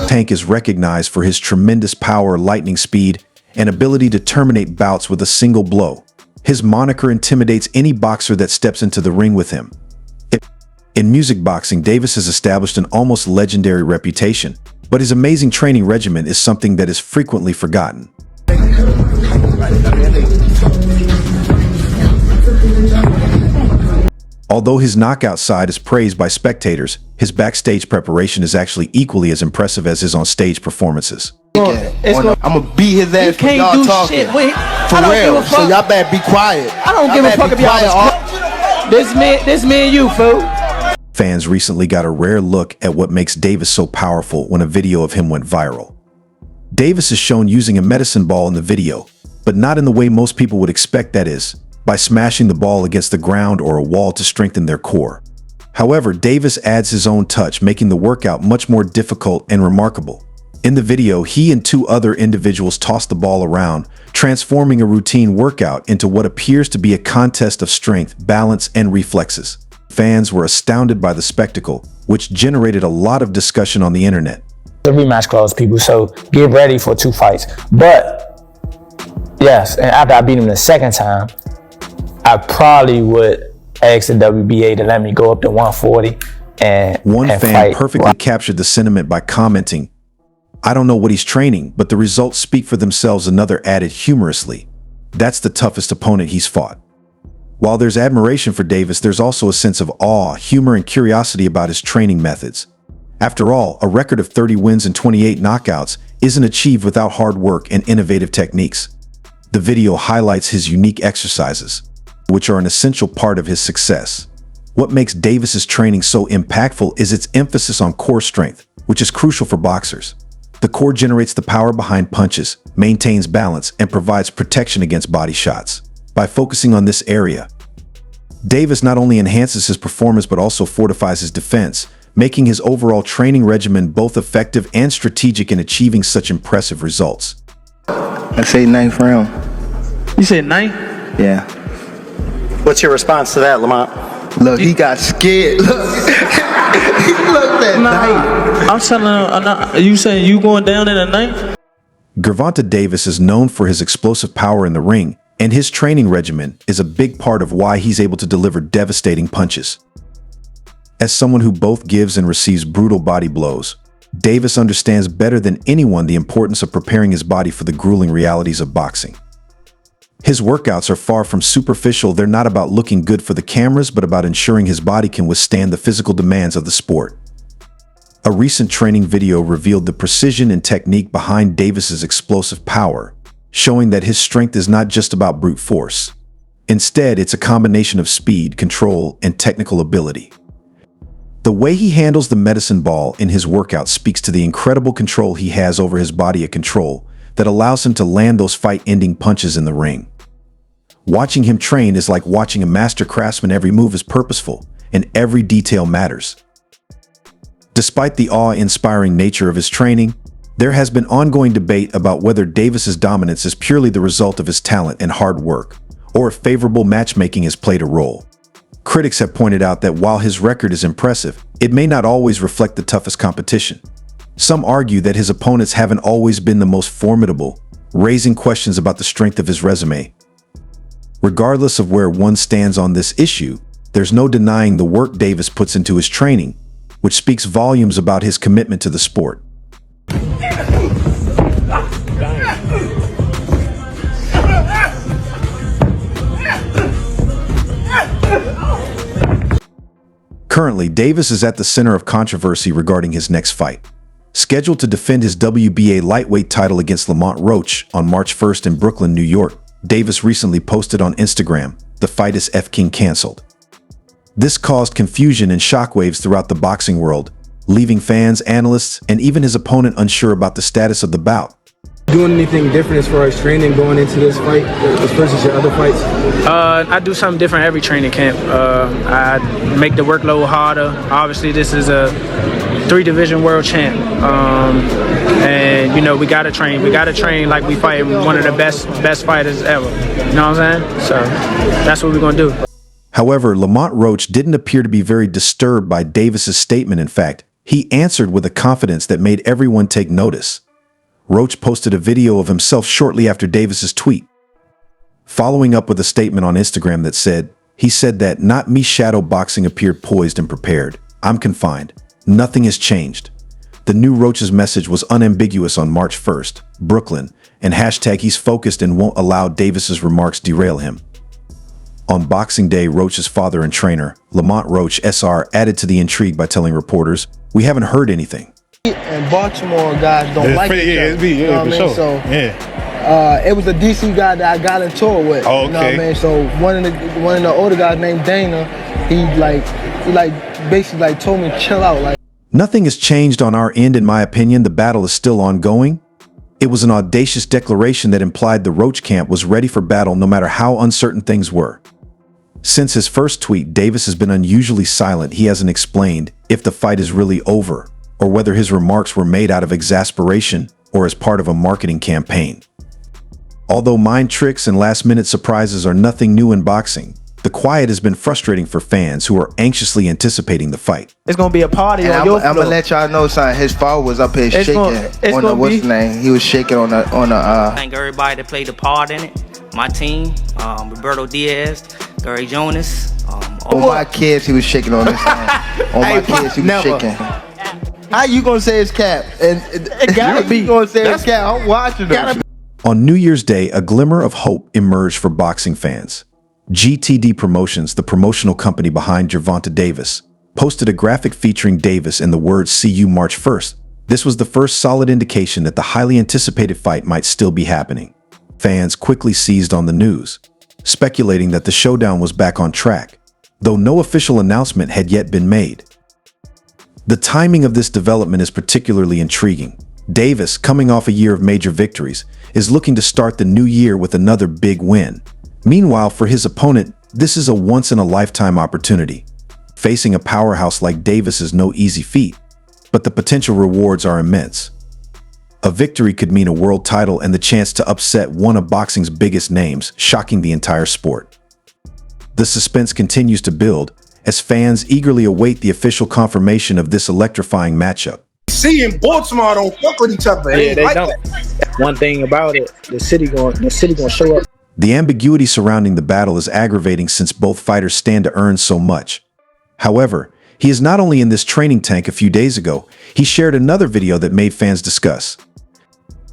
Tank is recognized for his tremendous power, lightning speed, and ability to terminate bouts with a single blow. His moniker intimidates any boxer that steps into the ring with him. In music boxing, Davis has established an almost legendary reputation, but his amazing training regimen is something that is frequently forgotten. Although his knockout side is praised by spectators, his backstage preparation is actually equally as impressive as his on-stage performances. I'm gonna beat his ass for y'all talking. Shit. Wait, for real, so y'all better be quiet. I don't give a fuck if y'all this me and you, fool. Fans recently got a rare look at what makes Davis so powerful when a video of him went viral. Davis is shown using a medicine ball in the video, but not in the way most people would expect, that is, by smashing the ball against the ground or a wall to strengthen their core. However, Davis adds his own touch, making the workout much more difficult and remarkable. In the video, he and two other individuals toss the ball around, transforming a routine workout into what appears to be a contest of strength, balance, and reflexes. Fans were astounded by the spectacle, which generated a lot of discussion on the internet. The rematch clause, people, so get ready for 2 fights. But, yes, and after I beat him the second time, I probably would ask the WBA to let me go up to 140 and One fan fight. perfectly captured the sentiment by commenting, "I don't know what he's training, but the results speak for themselves." Another added humorously, "That's the toughest opponent he's fought." While there's admiration for Davis, there's also a sense of awe, humor, and curiosity about his training methods. After all, a record of 30 wins and 28 knockouts isn't achieved without hard work and innovative techniques. The video highlights his unique exercises, which are an essential part of his success. What makes Davis's training so impactful is its emphasis on core strength, which is crucial for boxers. The core generates the power behind punches, maintains balance, and provides protection against body shots. By focusing on this area, Davis not only enhances his performance but also fortifies his defense, making his overall training regimen both effective and strategic in achieving such impressive results. I say 9th round. You said 9? Yeah. What's your response to that, Lamont? Look, he got scared. Look. He looked at night. I'm telling him, you saying you going down in a 9th? Gervonta Davis is known for his explosive power in the ring, and his training regimen is a big part of why he's able to deliver devastating punches. As someone who both gives and receives brutal body blows, Davis understands better than anyone the importance of preparing his body for the grueling realities of boxing. His workouts are far from superficial. They're not about looking good for the cameras, but about ensuring his body can withstand the physical demands of the sport. A recent training video revealed the precision and technique behind Davis's explosive power, showing that his strength is not just about brute force. Instead, it's a combination of speed, control, and technical ability. The way he handles the medicine ball in his workout speaks to the incredible control he has over his body, a control that allows him to land those fight-ending punches in the ring. Watching him train is like watching a master craftsman. Every move is purposeful, and every detail matters. Despite the awe-inspiring nature of his training, there has been ongoing debate about whether Davis's dominance is purely the result of his talent and hard work, or if favorable matchmaking has played a role. Critics have pointed out that while his record is impressive, it may not always reflect the toughest competition. Some argue that his opponents haven't always been the most formidable, raising questions about the strength of his resume. Regardless of where one stands on this issue, there's no denying the work Davis puts into his training, which speaks volumes about his commitment to the sport. Currently, Davis is at the center of controversy regarding his next fight. Scheduled to defend his WBA lightweight title against Lamont Roach on March 1st in Brooklyn, New York, Davis recently posted on Instagram, "The fight is F-King canceled." This caused confusion and shockwaves throughout the boxing world, leaving fans, analysts, and even his opponent unsure about the status of the bout. Doing anything different as far as training going into this fight versus your other fights? I do something different every training camp. I make the workload harder. Obviously, this is a 3-division world champ. And, you know, we got to train. We got to train like we fight one of the best fighters ever. You know what I'm saying? So that's what we're going to do. However, Lamont Roach didn't appear to be very disturbed by Davis's statement. In fact, He answered with a confidence that made everyone take notice. Roach posted a video of himself shortly after Davis's tweet, following up with a statement on Instagram that said, he said that, "Not me, shadow boxing appeared poised and prepared. I'm confined. Nothing has changed." The new Roach's message was unambiguous on March 1st, Brooklyn, and hashtag he's focused and won't allow Davis's remarks derail him. On Boxing Day, Roach's father and trainer, Lamont Roach SR, added to the intrigue by telling reporters, "We haven't heard anything." And Baltimore guys don't like each other. You know what I mean? So it was a DC guy that I got into it with. Oh, okay. You know what I mean? So one of the older guys named Dana, he basically told me chill out. Like, nothing has changed on our end, in my opinion. The battle is still ongoing. It was an audacious declaration that implied the Roach camp was ready for battle no matter how uncertain things were. Since his first tweet, Davis has been unusually silent. He hasn't explained if the fight is really over, or whether his remarks were made out of exasperation or as part of a marketing campaign. Although mind tricks and last-minute surprises are nothing new in boxing, the quiet has been frustrating for fans who are anxiously anticipating the fight. It's gonna be a party And on I'm your floor. gonna let y'all know, son. His father was up here shaking it's on gonna the what's be- the name? He was shaking on the Thank everybody that played a part in it. My team, Roberto Diaz, Gary Jonas. on my kids. He was shaking on his hand. On my kids, he was never. shaking. How you gonna say his cap? And gotta be. you gonna say his cap? I'm watching him. On New Year's Day, a glimmer of hope emerged for boxing fans. GTD Promotions, the promotional company behind Gervonta Davis, posted a graphic featuring Davis and the words "See you March 1st." This was the first solid indication that the highly anticipated fight might still be happening. Fans quickly seized on the news, speculating that the showdown was back on track, though no official announcement had yet been made. The timing of this development is particularly intriguing. Davis, coming off a year of major victories, is looking to start the new year with another big win. Meanwhile, for his opponent, this is a once-in-a-lifetime opportunity. Facing a powerhouse like Davis is no easy feat, but the potential rewards are immense. A victory could mean a world title and the chance to upset one of boxing's biggest names, shocking the entire sport. The suspense continues to build as fans eagerly await the official confirmation of this electrifying matchup. See, in Baltimore don't fuck with each other. Yeah, they don't. One thing about it, the city gonna show up. The ambiguity surrounding the battle is aggravating since both fighters stand to earn so much. However, he is not only in this training tank. A few days ago, he shared another video that made fans discuss.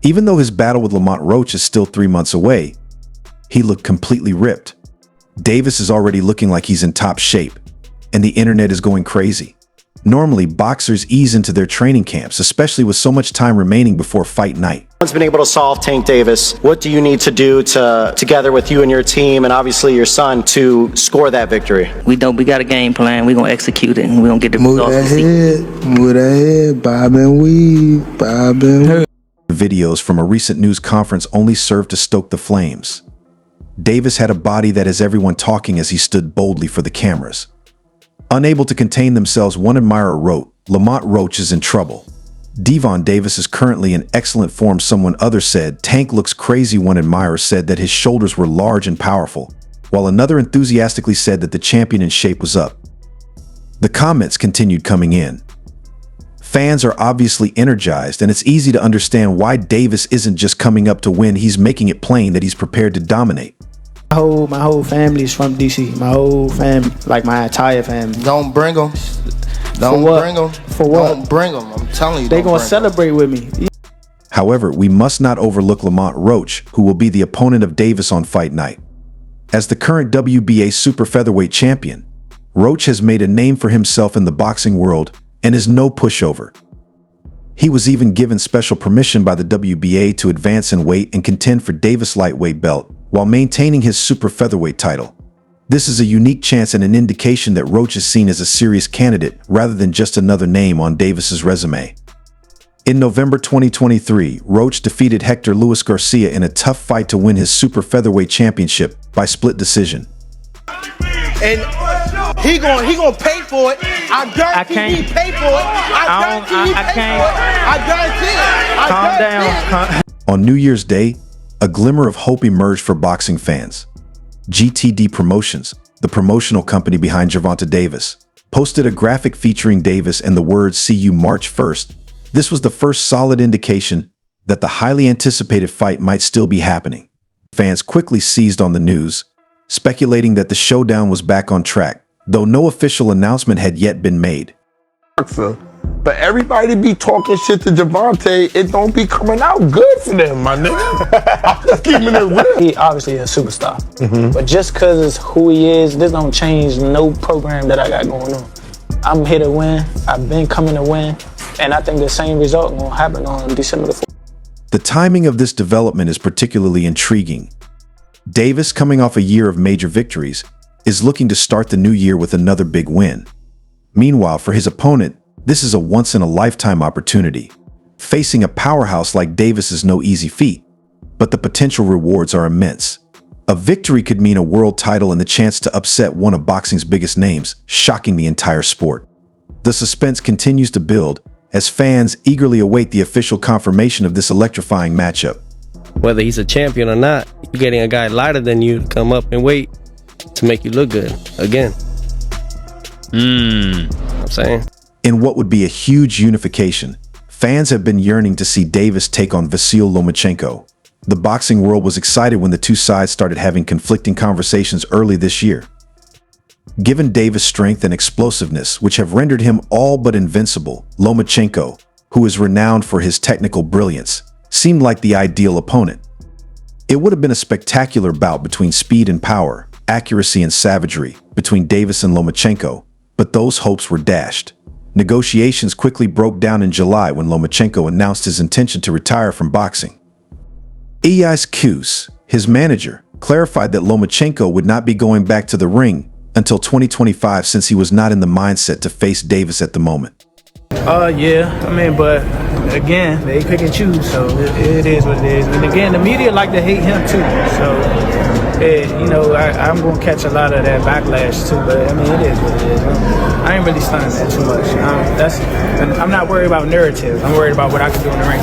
Even though his battle with Lamont Roach is still 3 months away, he looked completely ripped. Davis is already looking like he's in top shape, and the internet is going crazy. Normally, boxers ease into their training camps, especially with so much time remaining before fight night. Has been able to solve Tank Davis. What do you need to do together with you and your team and obviously your son to score that victory? We got a game plan. We're gonna execute it, and we're gonna get the Move results. that head, bob and weave, bob and weave. Videos from a recent news conference only served to stoke the flames. Davis had a body that has everyone talking as he stood boldly for the cameras. Unable to contain themselves, one admirer wrote, "Lamont Roach is in trouble. Devon Davis is currently in excellent form." Others said, "Tank looks crazy." One admirer said that his shoulders were large and powerful, while another enthusiastically said that the champion in shape was up. The comments continued coming in. Fans are obviously energized, and it's easy to understand why Davis isn't just coming up to win. He's making it plain that he's prepared to dominate. My whole family is from DC. My whole family, like my entire family. Don't bring them. Don't what? bring them. For what? Don't bring them. I'm telling you. They don't gonna bring 'em. celebrate with me. However, we must not overlook Lamont Roach, who will be the opponent of Davis on fight night. As the current WBA super featherweight champion, Roach has made a name for himself in the boxing world and is no pushover. He was even given special permission by the WBA to advance in weight and contend for Davis' lightweight belt while maintaining his super featherweight title. This is a unique chance and an indication that Roach is seen as a serious candidate rather than just another name on Davis's resume. In November 2023, Roach defeated Hector Luis Garcia in a tough fight to win his super featherweight championship by split decision. And he gonna pay for it. I guarantee he pay for it. I guarantee he pay for it. I guarantee it. Calm down. On New Year's Day, a glimmer of hope emerged for boxing fans. GTD Promotions, the promotional company behind Gervonta Davis, posted a graphic featuring Davis and the words "See you March 1st." This was the first solid indication that the highly anticipated fight might still be happening. Fans quickly seized on the news, speculating that the showdown was back on track, though no official announcement had yet been made. But everybody be talking shit to Gervonta, it don't be coming out good for them, my nigga. I'm just keeping it real. He obviously a superstar, but just cause it's who he is, this don't change no program that I got going on. I'm here to win, I've been coming to win, and I think the same result gonna happen on December the 4th. The timing of this development is particularly intriguing. Davis, coming off a year of major victories, is looking to start the new year with another big win. Meanwhile, for his opponent, this is a once-in-a-lifetime opportunity. Facing a powerhouse like Davis is no easy feat, but the potential rewards are immense. A victory could mean a world title and the chance to upset one of boxing's biggest names, shocking the entire sport. The suspense continues to build as fans eagerly await the official confirmation of this electrifying matchup. Whether he's a champion or not, you're getting a guy lighter than you to come up and weight to make you look good again. I'm saying. In what would be a huge unification, fans have been yearning to see Davis take on Vasyl Lomachenko. The boxing world was excited when the two sides started having conflicting conversations early this year. Given Davis' strength and explosiveness, which have rendered him all but invincible, Lomachenko, who is renowned for his technical brilliance, seemed like the ideal opponent. It would have been a spectacular bout between speed and power, accuracy and savagery, between Davis and Lomachenko, but those hopes were dashed. Negotiations quickly broke down in July when Lomachenko announced his intention to retire from boxing. Elias Kus, his manager, clarified that Lomachenko would not be going back to the ring until 2025 since he was not in the mindset to face Davis at the moment. Yeah, I mean, but again, they pick and choose, so it is what it is. And again, the media like to hate him too, so you know, I'm gonna catch a lot of that backlash too. But I mean, it is what it is. I ain't really studying that too much. I'm not worried about narrative. I'm worried about what I can do in the ring.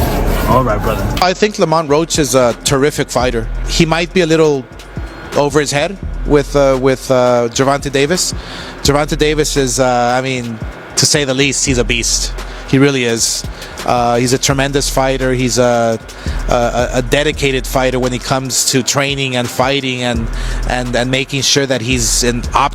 All right, brother. I think Lamont Roach is a terrific fighter. He might be a little over his head with Gervonta Davis. Gervonta Davis is, I mean, to say the least, he's a beast. He really is. He's a tremendous fighter. He's a dedicated fighter when it comes to training and fighting and making sure that he's in optimal